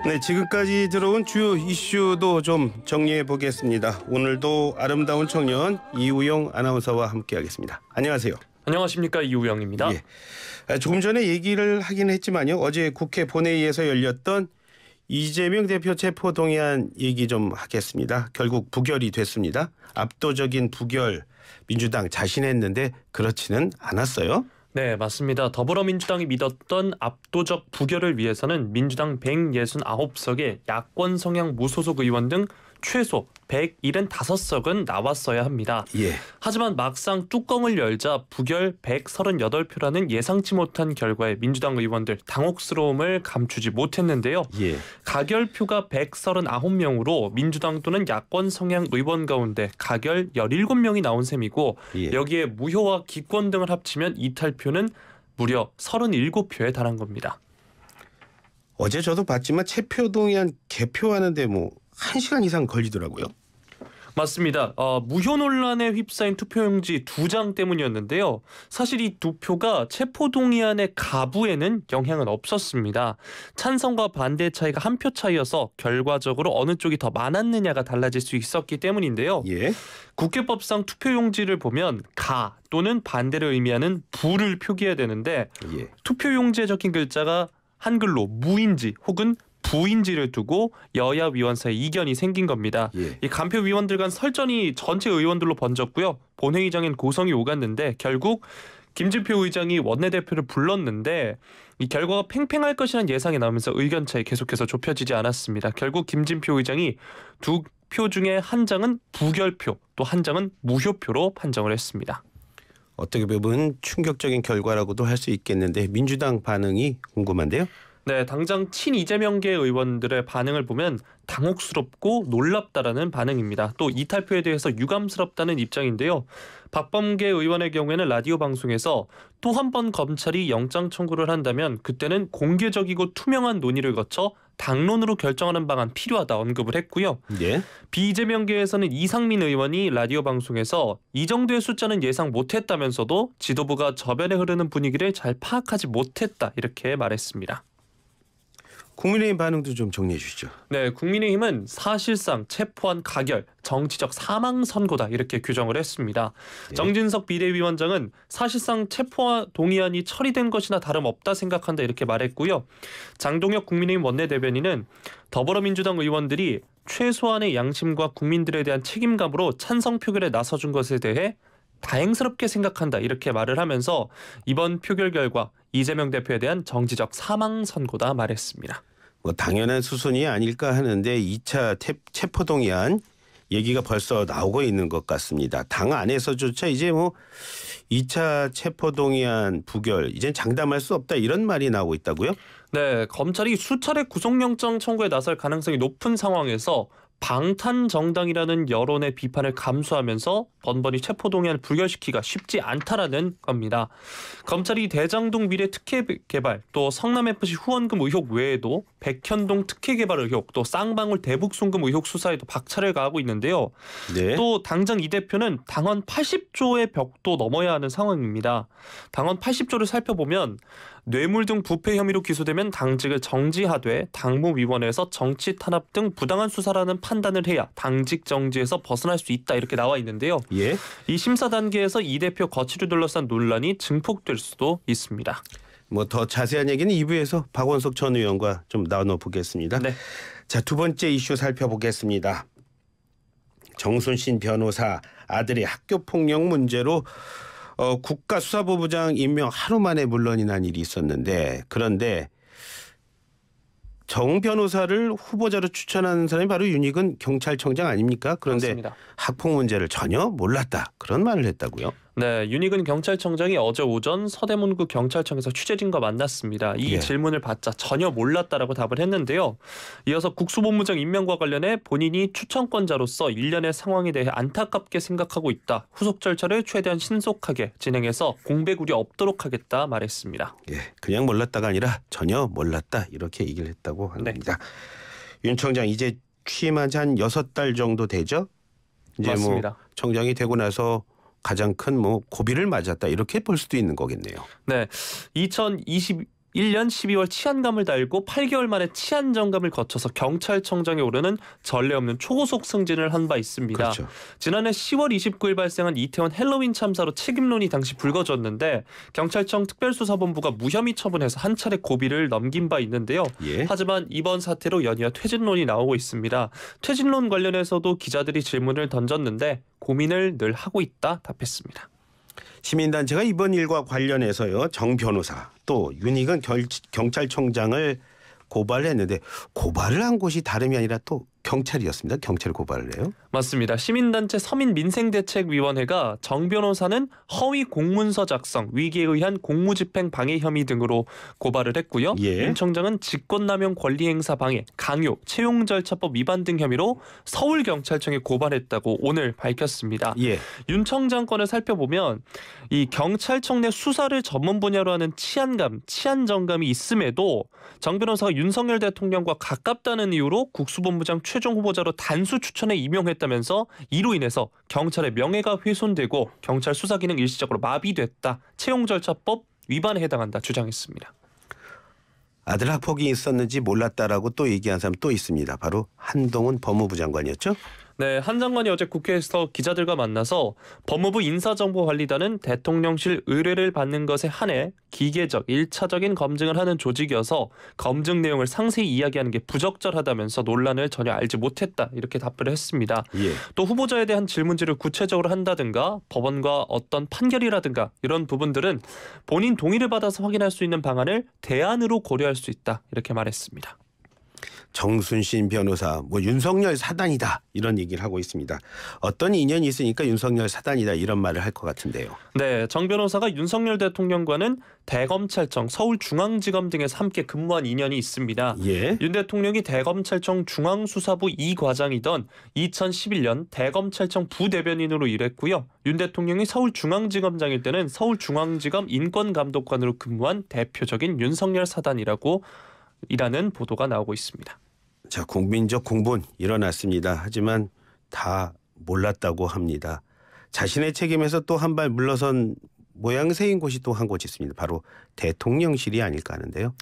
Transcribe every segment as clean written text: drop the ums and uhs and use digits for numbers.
네, 지금까지 들어온 주요 이슈도 좀 정리해 보겠습니다. 오늘도 아름다운 청년 이우영 아나운서와 함께하겠습니다. 안녕하세요. 안녕하십니까, 이우영입니다. 예. 조금 전에 얘기를 하긴 했지만요. 어제 국회 본회의에서 열렸던 이재명 대표 체포동의안 얘기 좀 하겠습니다. 결국 부결이 됐습니다. 압도적인 부결 민주당 자신했는데 그렇지는 않았어요. 네, 맞습니다. 더불어민주당이 믿었던 압도적 부결을 위해서는 민주당 169석의 야권 성향 무소속 의원 등 최소 175석은 나왔어야 합니다. 예. 하지만 막상 뚜껑을 열자 부결 138표라는 예상치 못한 결과에 민주당 의원들 당혹스러움을 감추지 못했는데요. 예. 가결표가 139명으로 민주당 또는 야권 성향 의원 가운데 가결 17명이 나온 셈이고 예. 여기에 무효와 기권 등을 합치면 이탈표는 무려 37표에 달한 겁니다. 어제 저도 봤지만 체포동의안 개표하는데 1시간 이상 걸리더라고요. 맞습니다. 무효 논란에 휩싸인 투표용지 2장 때문이었는데요. 사실 이 두 표가 체포동의안의 가부에는 영향은 없었습니다. 찬성과 반대 차이가 한 표 차이여서 결과적으로 어느 쪽이 더 많았느냐가 달라질 수 있었기 때문인데요. 예. 국회법상 투표용지를 보면 가 또는 반대를 의미하는 부를 표기해야 되는데 예. 투표용지에 적힌 글자가 한글로 무인지 혹은 부인지를 두고 여야 위원 사이 이견이 생긴 겁니다. 예. 이 간표 위원들 간 설전이 전체 의원들로 번졌고요. 본회의장엔 고성이 오갔는데 결국 김진표 의장이 원내대표를 불렀는데 이 결과가 팽팽할 것이라는 예상이 나오면서 의견 차이 계속해서 좁혀지지 않았습니다. 결국 김진표 의장이 두 표 중에 한 장은 부결표, 또 한 장은 무효표로 판정을 했습니다. 어떻게 보면 충격적인 결과라고도 할 수 있겠는데 민주당 반응이 궁금한데요. 네, 당장 친이재명계 의원들의 반응을 보면 당혹스럽고 놀랍다라는 반응입니다. 또 이탈표에 대해서 유감스럽다는 입장인데요. 박범계 의원의 경우에는 라디오 방송에서 또 한 번 검찰이 영장 청구를 한다면 그때는 공개적이고 투명한 논의를 거쳐 당론으로 결정하는 방안 필요하다 언급을 했고요. 예. 비이재명계에서는 이상민 의원이 라디오 방송에서 이 정도의 숫자는 예상 못했다면서도 지도부가 저변에 흐르는 분위기를 잘 파악하지 못했다 이렇게 말했습니다. 국민의힘 반응도 좀 정리해 주시죠. 네, 국민의힘은 사실상 체포한 가결, 정치적 사망 선고다 이렇게 규정을 했습니다. 예. 정진석 비대위원장은 사실상 체포 동의안이 처리된 것이나 다름없다 생각한다 이렇게 말했고요. 장동혁 국민의힘 원내대변인은 더불어민주당 의원들이 최소한의 양심과 국민들에 대한 책임감으로 찬성 표결에 나서준 것에 대해 다행스럽게 생각한다 이렇게 말을 하면서 이번 표결 결과 이재명 대표에 대한 정치적 사망 선고다 말했습니다. 당연한 수순이 아닐까 하는데 2차 체포동의안 얘기가 벌써 나오고 있는 것 같습니다. 당 안에서조차 이제 2차 체포동의안 부결 이젠 장담할 수 없다 이런 말이 나오고 있다고요? 네, 검찰이 수차례 구속영장 청구에 나설 가능성이 높은 상황에서 방탄정당이라는 여론의 비판을 감수하면서 번번이 체포동의안을 부결시키기가 쉽지 않다라는 겁니다. 검찰이 대장동 미래 특혜개발, 또 성남FC 후원금 의혹 외에도 백현동 특혜개발 의혹, 또 쌍방울 대북송금 의혹 수사에도 박차를 가하고 있는데요. 네. 또 당장 이 대표는 당원 80조의 벽도 넘어야 하는 상황입니다. 당원 80조를 살펴보면 뇌물 등 부패 혐의로 기소되면 당직을 정지하되 당무위원회에서 정치 탄압 등 부당한 수사라는 판단을 해야 당직 정지에서 벗어날 수 있다 이렇게 나와 있는데요. 예. 이 심사 단계에서 이 대표 거취를 둘러싼 논란이 증폭될 수도 있습니다. 더 자세한 얘기는 2부에서 박원석 전 의원과 좀 나눠보겠습니다. 네. 자, 두 번째 이슈 살펴보겠습니다. 정순신 변호사 아들의 학교폭력 문제로 국가수사본부장 임명 하루 만에 물러이 난 일이 있었는데 그런데 정 변호사를 후보자로 추천한 사람이 바로 윤익은 경찰청장 아닙니까? 그런데 맞습니다. 학폭 문제를 전혀 몰랐다. 그런 말을 했다고요? 네, 윤익은 경찰청장이 어제 오전 서대문구 경찰청에서 취재진과 만났습니다. 이 예. 질문을 받자 전혀 몰랐다라고 답을 했는데요. 이어서 국수본부장 임명과 관련해 본인이 추천권자로서 일련의 상황에 대해 안타깝게 생각하고 있다. 후속 절차를 최대한 신속하게 진행해서 공백우려 없도록 하겠다 말했습니다. 예, 그냥 몰랐다가 아니라 전혀 몰랐다 이렇게 얘기를 했다고 합니다. 네. 윤 청장 이제 취임한 지 한 6달 정도 되죠? 이제 맞습니다. 청장이 되고 나서 가장 큰 고비를 맞았다 이렇게 볼 수도 있는 거겠네요. 네, 2021 1년 12월 치안감을 달고 8개월 만에 치안 점검을 거쳐서 경찰청장에 오르는 전례 없는 초고속 승진을 한 바 있습니다. 그렇죠. 지난해 10월 29일 발생한 이태원 헬로윈 참사로 책임론이 당시 불거졌는데 경찰청 특별수사본부가 무혐의 처분해서 한 차례 고비를 넘긴 바 있는데요. 예. 하지만 이번 사태로 연이어 퇴진론이 나오고 있습니다. 퇴진론 관련해서도 기자들이 질문을 던졌는데 고민을 늘 하고 있다 답했습니다. 시민단체가 이번 일과 관련해서요. 정 변호사 또 윤익은 경찰청장을 고발했는데 고발을 한 곳이 다름이 아니라 또 경찰이었습니다. 경찰 고발을 해요? 맞습니다. 시민단체 서민민생대책위원회가 정 변호사는 허위 공문서 작성, 위기에 의한 공무집행 방해 혐의 등으로 고발을 했고요. 예. 윤 청장은 직권남용 권리행사 방해, 강요, 채용절차법 위반 등 혐의로 서울경찰청에 고발했다고 오늘 밝혔습니다. 예. 윤 청장 건을 살펴보면 이 경찰청 내 수사를 전문 분야로 하는 치안감, 치안정감이 있음에도 정 변호사가 윤석열 대통령과 가깝다는 이유로 국수본부장 최종 후보자로 단수 추천에 임용했다면서 이로 인해서 경찰의 명예가 훼손되고 경찰 수사 기능 일시적으로 마비됐다. 채용절차법 위반에 해당한다 주장했습니다. 아들 학폭이 있었는지 몰랐다라고 또 얘기한 사람 또 있습니다. 바로 한동훈 법무부 장관이었죠? 네, 한 장관이 어제 국회에서 기자들과 만나서 법무부 인사정보관리단은 대통령실 의뢰를 받는 것에 한해 기계적, 1차적인 검증을 하는 조직이어서 검증 내용을 상세히 이야기하는 게 부적절하다면서 논란을 전혀 알지 못했다 이렇게 답변을 했습니다. 예. 또 후보자에 대한 질문지를 구체적으로 한다든가 법원과 어떤 판결이라든가 이런 부분들은 본인 동의를 받아서 확인할 수 있는 방안을 대안으로 고려할 수 있다 이렇게 말했습니다. 정순신 변호사 뭐 윤석열 사단이다 이런 얘기를 하고 있습니다. 어떤 인연이 있으니까 윤석열 사단이다 이런 말을 할 것 같은데요. 네, 정 변호사가 윤석열 대통령과는 대검찰청, 서울중앙지검 등에서 함께 근무한 인연이 있습니다. 예. 윤 대통령이 대검찰청 중앙수사부 2과장이던 2011년 대검찰청 부대변인으로 일했고요. 윤 대통령이 서울중앙지검장일 때는 서울중앙지검 인권감독관으로 근무한 대표적인 윤석열 사단이라고 이라는 보도가 나오고 있습니다. 자, 국민적 공분 일어났습니다. 하지만 다 몰랐다고 합니다. 자신의 책임에서 또 한 발 물러선 모양새인 곳이 또 한 곳이 있습니다. 바로 대통령실이 아닐까 하는데요.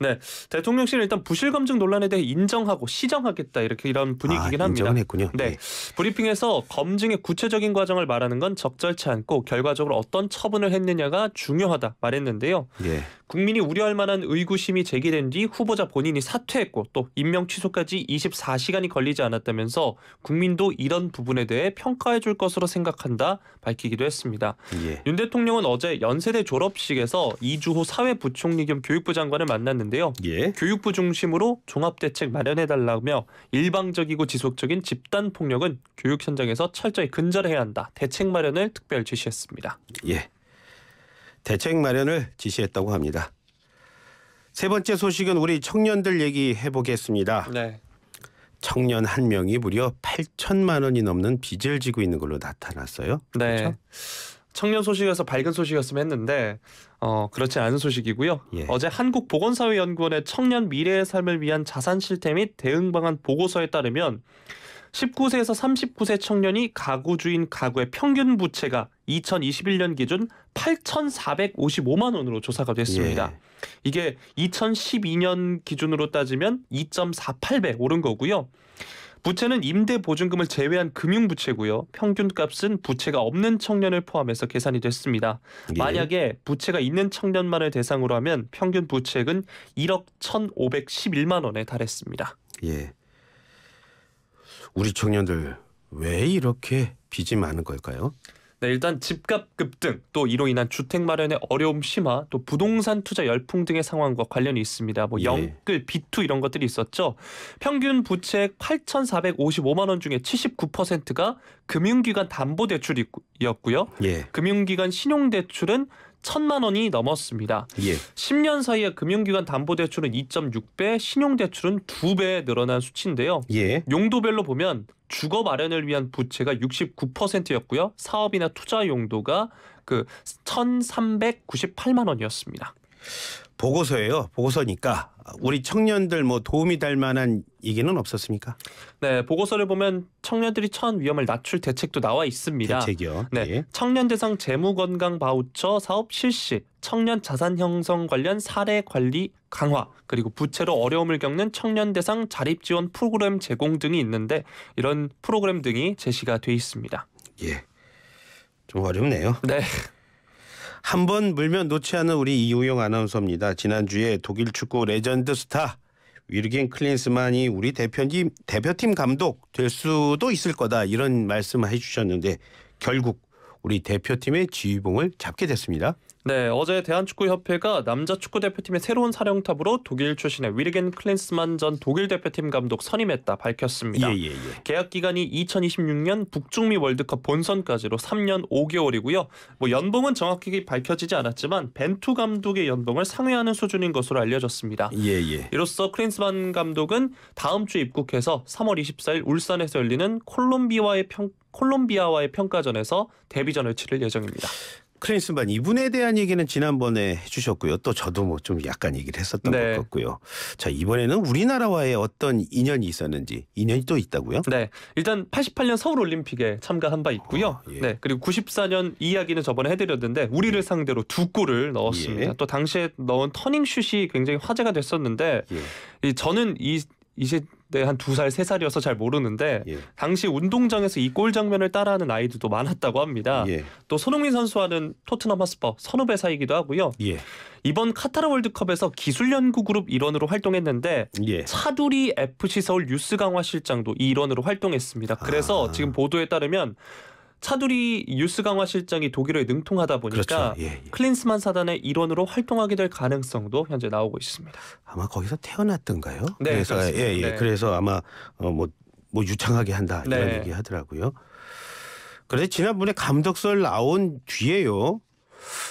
네, 대통령실은 일단 부실 검증 논란에 대해 인정하고 시정하겠다 이런 분위기긴 합니다. 인정은 했군요. 네, 네. 브리핑에서 검증의 구체적인 과정을 말하는 건 적절치 않고 결과적으로 어떤 처분을 했느냐가 중요하다 말했는데요. 예. 국민이 우려할 만한 의구심이 제기된 뒤 후보자 본인이 사퇴했고 또 임명 취소까지 24시간이 걸리지 않았다면서 국민도 이런 부분에 대해 평가해 줄 것으로 생각한다 밝히기도 했습니다. 예. 윤 대통령은 어제 연세대 졸업식에서 이주호 사회부총리 겸 교육부 장관을 만났는데요. 예. 교육부 중심으로 종합대책 마련해달라며 일방적이고 지속적인 집단폭력은 교육 현장에서 철저히 근절해야 한다. 대책 마련을 특별 지시했습니다. 예. 대책 마련을 지시했다고 합니다. 세 번째 소식은 우리 청년들 얘기해 보겠습니다. 네. 청년 한 명이 무려 8천만 원이 넘는 빚을 지고 있는 걸로 나타났어요. 네. 그렇죠? 청년 소식에서 밝은 소식이었으면 했는데 그렇지 않은 소식이고요. 예. 어제 한국보건사회연구원의 청년 미래의 삶을 위한 자산 실태 및 대응 방안 보고서에 따르면 19세에서 39세 청년이 가구 주인 가구의 평균 부채가 2021년 기준 8,455만 원으로 조사가 됐습니다. 예. 이게 2012년 기준으로 따지면 2.48배 오른 거고요. 부채는 임대 보증금을 제외한 금융부채고요. 평균값은 부채가 없는 청년을 포함해서 계산이 됐습니다. 예. 만약에 부채가 있는 청년만을 대상으로 하면 평균 부채액은 1억 1,511만 원에 달했습니다. 예. 우리 청년들 왜 이렇게 빚이 많은 걸까요? 네, 일단 집값 급등, 또 이로 인한 주택 마련의 어려움 심화, 또 부동산 투자 열풍 등의 상황과 관련이 있습니다. 뭐 예. 영끌, 비투 이런 것들이 있었죠. 평균 부채액 8,455만 원 중에 79%가 금융기관 담보대출이었고요. 예. 금융기관 신용대출은 1,000만 원이 넘었습니다. 예. 10년 사이에 금융기관 담보대출은 2.6배, 신용대출은 2배 늘어난 수치인데요. 예. 용도별로 보면 주거 마련을 위한 부채가 69%였고요. 사업이나 투자 용도가 1,398만 원이었습니다. 보고서예요. 보고서니까 우리 청년들 뭐 도움이 될 만한 얘기는 없었습니까? 네, 보고서를 보면 청년들이 처한 위험을 낮출 대책도 나와 있습니다. 대책이요. 네, 예. 청년 대상 재무 건강 바우처 사업 실시, 청년 자산 형성 관련 사례 관리 강화, 그리고 부채로 어려움을 겪는 청년 대상 자립 지원 프로그램 제공 등이 있는데 이런 프로그램 등이 제시가 돼 있습니다. 예. 좀 어렵네요. 네. 한 번 물면 놓지 않은 우리 이우영 아나운서입니다. 지난주에 독일 축구 레전드 스타 위르겐 클린스만이 우리 대표팀 감독 될 수도 있을 거다 이런 말씀을 해주셨는데 결국 우리 대표팀의 지휘봉을 잡게 됐습니다. 네, 어제 대한축구협회가 남자 축구대표팀의 새로운 사령탑으로 독일 출신의 위르겐 클린스만 전 독일 대표팀 감독 선임했다 밝혔습니다. 예. 계약 기간이 2026년 북중미 월드컵 본선까지로 3년 5개월이고요. 뭐 연봉은 정확히 밝혀지지 않았지만 벤투 감독의 연봉을 상회하는 수준인 것으로 알려졌습니다. 예. 이로써 클린스만 감독은 다음 주에 입국해서 3월 24일 울산에서 열리는 콜롬비아와의 평가전에서 데뷔전을 치를 예정입니다. 클린스만 이분에 대한 얘기는 지난번에 해주셨고요. 또 저도 뭐 좀 약간 얘기를 했었던 네. 것 같고요. 자, 이번에는 우리나라와의 어떤 인연이 있었는지 인연이 또 있다고요? 네, 일단 88년 서울 올림픽에 참가한 바 있고요. 예. 네, 그리고 94년 이 이야기는 저번에 해드렸는데 우리를 상대로 2골을 넣었습니다. 예. 또 당시에 넣은 터닝슛이 굉장히 화제가 됐었는데 저는 이제 한 2살, 3살이어서 잘 모르는데 예. 당시 운동장에서 이 골 장면을 따라하는 아이들도 많았다고 합니다. 예. 또 손흥민 선수와는 토트넘 핫스퍼 선후배 사이기도 하고요. 예. 이번 카타르 월드컵에서 기술연구 그룹 일원으로 활동했는데 예. 차두리 FC 서울 유스 강화 실장도 이 일원으로 활동했습니다. 그래서 지금 보도에 따르면 차두리 유스 강화 실장이 독일어에 능통하다 보니까 그렇죠. 예. 클린스만 사단의 일원으로 활동하게 될 가능성도 현재 나오고 있습니다. 아마 거기서 태어났던가요? 네, 그래서 그렇습니다. 네. 그래서 아마 뭐 유창하게 한다 이런 네. 얘기 하더라고요. 그런데 지난번에 감독설 나온 뒤에요.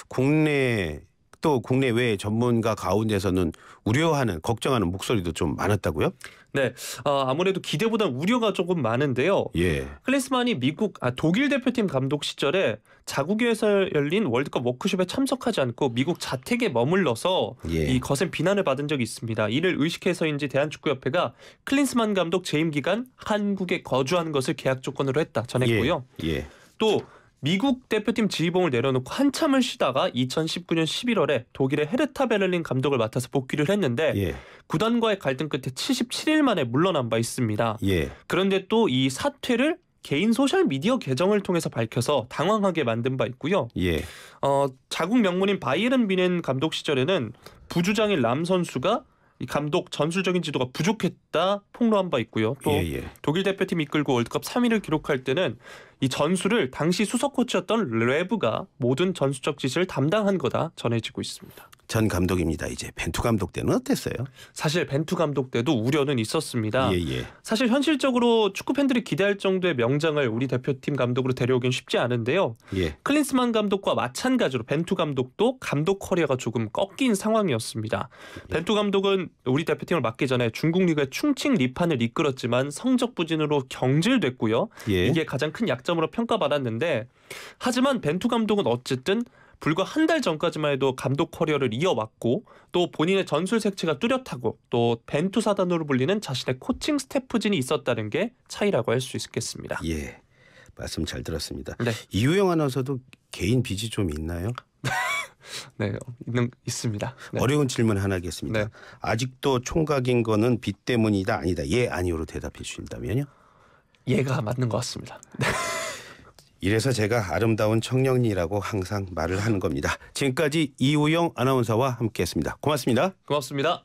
국내외 전문가 가운데서는 우려하는 걱정하는 목소리도 좀 많았다고요? 네, 아무래도 기대보다 우려가 조금 많은데요. 예. 클린스만이 독일 대표팀 감독 시절에 자국에서 열린 월드컵 워크숍에 참석하지 않고 미국 자택에 머물러서 예. 이 거센 비난을 받은 적이 있습니다. 이를 의식해서인지 대한축구협회가 클린스만 감독 재임 기간 한국에 거주하는 것을 계약 조건으로 했다 전했고요. 예. 또 미국 대표팀 지휘봉을 내려놓고 한참을 쉬다가 2019년 11월에 독일의 헤르타 베를린 감독을 맡아서 복귀를 했는데 예. 구단과의 갈등 끝에 77일 만에 물러난 바 있습니다. 예. 그런데 또 이 사퇴를 개인 소셜 미디어 계정을 통해서 밝혀서 당황하게 만든 바 있고요. 예. 자국 명문인 바이에른 뮌헨 감독 시절에는 부주장인 람 선수가 이 감독 전술적인 지도가 부족했다 폭로한 바 있고요. 또 독일 대표팀 이끌고 월드컵 3위를 기록할 때는 이 전술을 당시 수석 코치였던 레브가 모든 전술적 지시를 담당한 거다 전해지고 있습니다. 전 감독입니다. 이제 벤투 감독 때는 어땠어요? 사실 벤투 감독 때도 우려는 있었습니다. 예. 사실 현실적으로 축구 팬들이 기대할 정도의 명장을 우리 대표팀 감독으로 데려오긴 쉽지 않은데요. 예. 클린스만 감독과 마찬가지로 벤투 감독도 감독 커리어가 조금 꺾인 상황이었습니다. 벤투 감독은 우리 대표팀을 맡기 전에 중국 리그의 충칭 리판을 이끌었지만 성적 부진으로 경질됐고요. 예. 이게 가장 큰 약점으로 평가받았는데 하지만 벤투 감독은 어쨌든 불과 한 달 전까지만 해도 감독 커리어를 이어왔고 또 본인의 전술 색채가 뚜렷하고 또 벤투 사단으로 불리는 자신의 코칭 스태프진이 있었다는 게 차이라고 할 수 있겠습니다. 예, 말씀 잘 들었습니다. 네. 이우영 아나운서도 개인 빚이 좀 있나요? 네, 있습니다. 네. 어려운 질문 하나 하겠습니다. 네. 아직도 총각인 거는 빚 때문이다 아니다. 예, 아니오로 대답해 주신다면요? 예가 맞는 것 같습니다. 네. 이래서 제가 아름다운 청년이라고 항상 말을 하는 겁니다. 지금까지 이우영 아나운서와 함께했습니다. 고맙습니다. 고맙습니다.